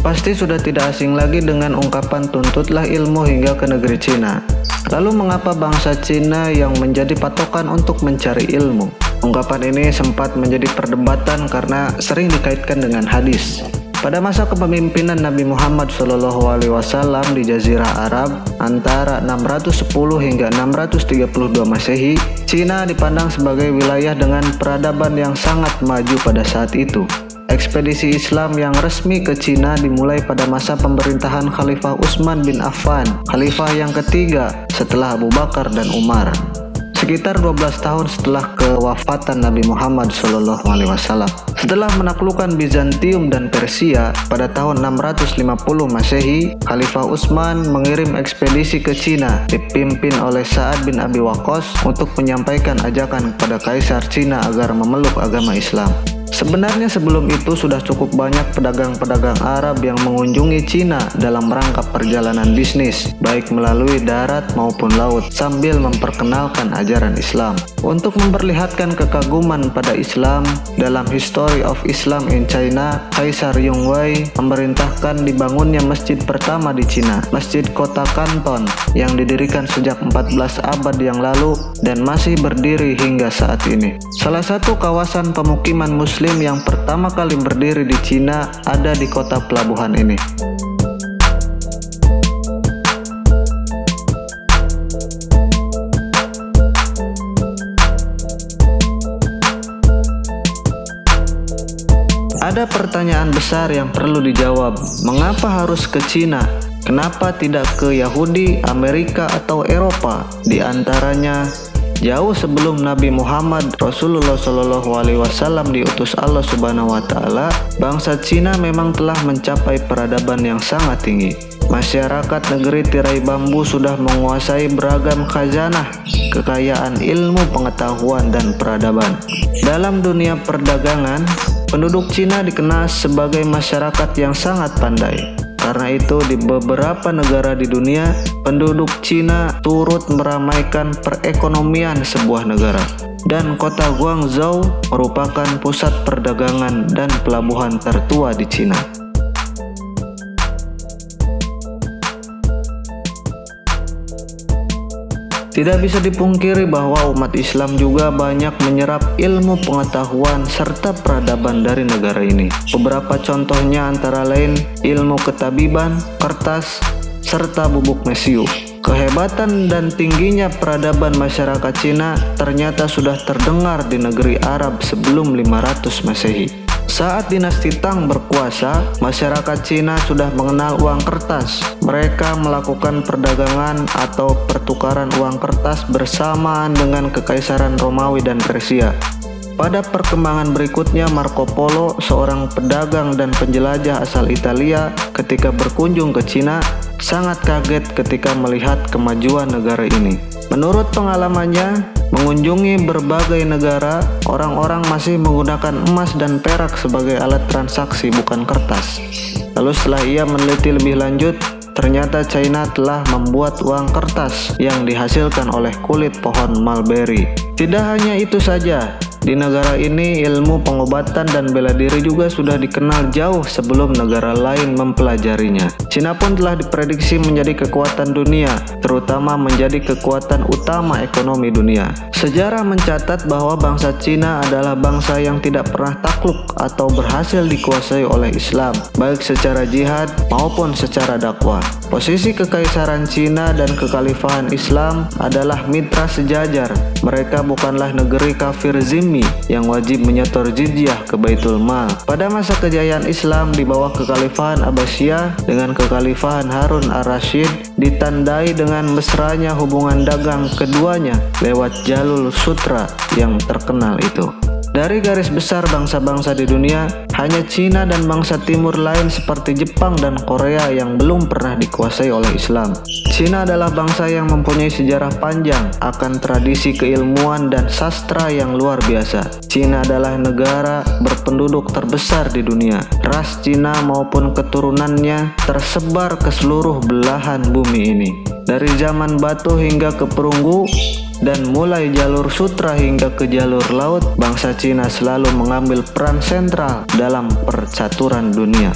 Pasti sudah tidak asing lagi dengan ungkapan tuntutlah ilmu hingga ke negeri Cina. Lalu mengapa bangsa Cina yang menjadi patokan untuk mencari ilmu? Ungkapan ini sempat menjadi perdebatan karena sering dikaitkan dengan hadis. Pada masa kepemimpinan Nabi Muhammad SAW di Jazirah Arab antara 610 hingga 632 Masehi, Cina dipandang sebagai wilayah dengan peradaban yang sangat maju pada saat itu. Ekspedisi Islam yang resmi ke Cina dimulai pada masa pemerintahan Khalifah Utsman bin Affan, khalifah yang ketiga setelah Abu Bakar dan Umar. Sekitar 12 tahun setelah kewafatan Nabi Muhammad SAW. Setelah menaklukkan Bizantium dan Persia pada tahun 650 Masehi, Khalifah Utsman mengirim ekspedisi ke Cina dipimpin oleh Sa'ad bin Abi Waqqas untuk menyampaikan ajakan kepada Kaisar Cina agar memeluk agama Islam. Sebenarnya sebelum itu sudah cukup banyak pedagang-pedagang Arab yang mengunjungi Cina dalam rangka perjalanan bisnis, baik melalui darat maupun laut, sambil memperkenalkan ajaran Islam. Untuk memperlihatkan kekaguman pada Islam, dalam History of Islam in China, Kaisar Yongwei memerintahkan dibangunnya masjid pertama di Cina, Masjid Kota Kanton, yang didirikan sejak 14 abad yang lalu dan masih berdiri hingga saat ini. Salah satu kawasan pemukiman Muslim yang pertama kali berdiri di Cina ada di kota pelabuhan ini. Ada pertanyaan besar yang perlu dijawab. Mengapa harus ke Cina? Kenapa tidak ke Yahudi, Amerika, atau Eropa? Di antaranya, jauh sebelum Nabi Muhammad Rasulullah SAW diutus Allah Subhanahu wa Ta'ala, bangsa Cina memang telah mencapai peradaban yang sangat tinggi. Masyarakat negeri tirai bambu sudah menguasai beragam khazanah, kekayaan ilmu, pengetahuan, dan peradaban. Dalam dunia perdagangan, penduduk Cina dikenal sebagai masyarakat yang sangat pandai. Karena itu di beberapa negara di dunia, penduduk Cina turut meramaikan perekonomian sebuah negara. Dan kota Guangzhou merupakan pusat perdagangan dan pelabuhan tertua di Cina. Tidak bisa dipungkiri bahwa umat Islam juga banyak menyerap ilmu pengetahuan serta peradaban dari negara ini. Beberapa contohnya antara lain ilmu ketabiban, kertas, serta bubuk mesiu. Kehebatan dan tingginya peradaban masyarakat Cina ternyata sudah terdengar di negeri Arab sebelum 500 Masehi. Saat dinasti Tang berkuasa, masyarakat Cina sudah mengenal uang kertas. Mereka melakukan perdagangan atau pertukaran uang kertas bersamaan dengan Kekaisaran Romawi dan Persia. Pada perkembangan berikutnya, Marco Polo, seorang pedagang dan penjelajah asal Italia, ketika berkunjung ke Cina, sangat kaget ketika melihat kemajuan negara ini. Menurut pengalamannya, mengunjungi berbagai negara, orang-orang masih menggunakan emas dan perak sebagai alat transaksi, bukan kertas. Lalu setelah ia meneliti lebih lanjut, ternyata China telah membuat uang kertas yang dihasilkan oleh kulit pohon mulberry. Tidak hanya itu saja, di negara ini ilmu pengobatan dan bela diri juga sudah dikenal jauh sebelum negara lain mempelajarinya. Cina pun telah diprediksi menjadi kekuatan dunia, terutama menjadi kekuatan utama ekonomi dunia. Sejarah mencatat bahwa bangsa Cina adalah bangsa yang tidak pernah takluk atau berhasil dikuasai oleh Islam, baik secara jihad maupun secara dakwah. Posisi kekaisaran Cina dan kekhalifahan Islam adalah mitra sejajar. Mereka bukanlah negeri kafir zimmi yang wajib menyetor jizyah ke Baitul Mal. Pada masa kejayaan Islam di bawah kekhalifahan Abbasiyah dengan kekhalifahan Harun ar-Rasyid, ditandai dengan mesranya hubungan dagang keduanya lewat jalur sutra yang terkenal itu. Dari garis besar bangsa-bangsa di dunia, hanya Cina dan bangsa timur lain seperti Jepang dan Korea yang belum pernah dikuasai oleh Islam. Cina adalah bangsa yang mempunyai sejarah panjang akan tradisi keilmuan dan sastra yang luar biasa. Cina adalah negara berpenduduk terbesar di dunia. Ras Cina maupun keturunannya tersebar ke seluruh belahan bumi ini. Dari zaman batu hingga ke perunggu, dan mulai jalur sutra hingga ke jalur laut, bangsa Cina selalu mengambil peran sentral dalam percaturan dunia.